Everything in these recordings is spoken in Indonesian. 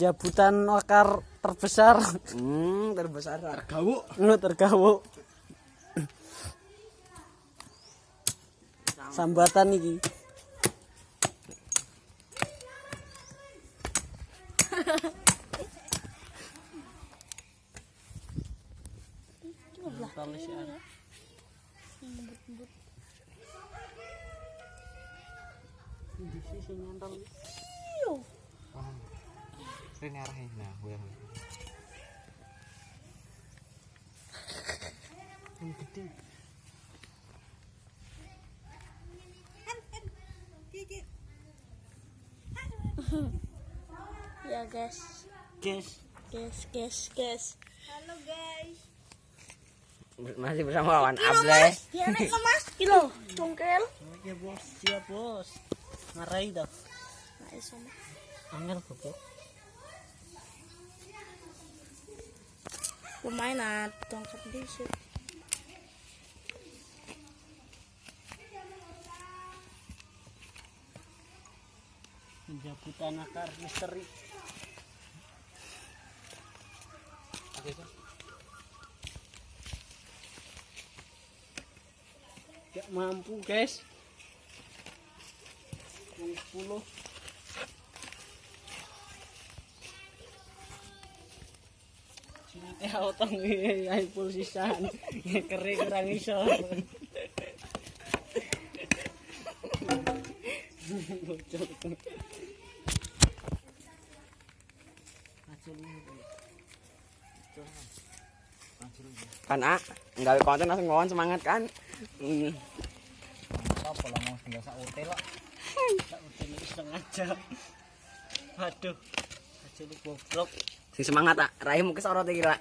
Penjabutan akar terbesar. Terbesar tergawuk. Tergawuk. Sambatan iki. Di sisi nyantol. Ini arahnya nah, goyang. Yang gede. Ya guys. Halo guys. Masih bersama Wawan Ableh. Ya naik ke mas kilo congkel. Oke bos, siap bos. Ngarai dah. Nah iso mah. Angel goblok. Pemainan tongkat dhisik. Penjabutan akar misteri. Gak mampu guys. 10. Sini otong ae pulsisan. Kering kurang iso. Bocor. Kan nggawe konten langsung ngawon semangat kan. Apa lah mau biasa hotel lah. Tak hotel iki sengaja. Aduh. Aja lu goblok. Sing semangat tak raimu kesorot iki lah.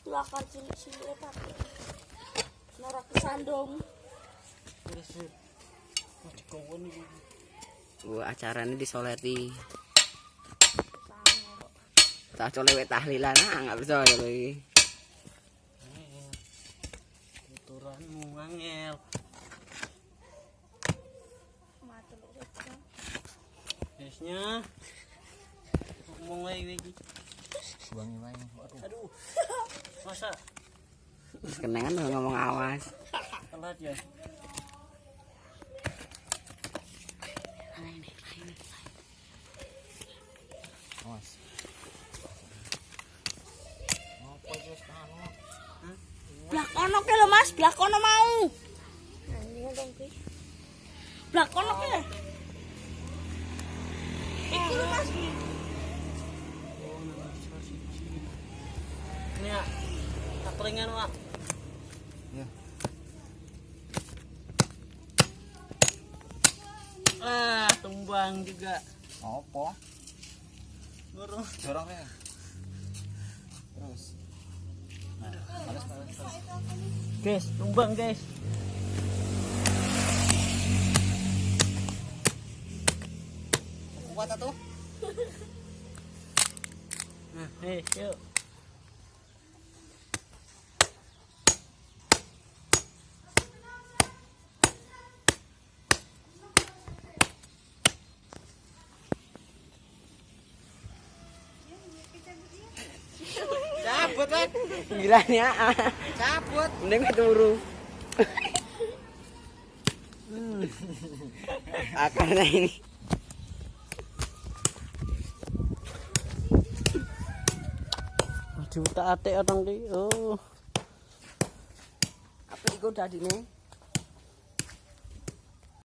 Lakar cilik-cilik tapi norak kesandung. Wis. Mau dikowon iki. Acaranya disoleti. Tak colewek tahlilan enggak bisa lagi. Tuturanmu angel. Esnya. Ngomong wae iki. Buangi wae. Aduh. Masa Kenangan ngomong awas. telat ya. Awas. Blak kono ke lho mas, blak kono mau. Nah ini dong ki. Blak kono ke. Iki lho mas. Oh, nang bisa siji. Ini ya. Katringan Wak. Ya. Tumbang juga. Apa? Burung. Jorongnya. Terus. Nah, males. Guys, tumbang guys. Kuat atuh. Nah, yuk. Cabut kan? Gila nih cabut. Mending turu. Akarnya ini. Aduh, tak atik orang ki. Oh. Apa iku dadine?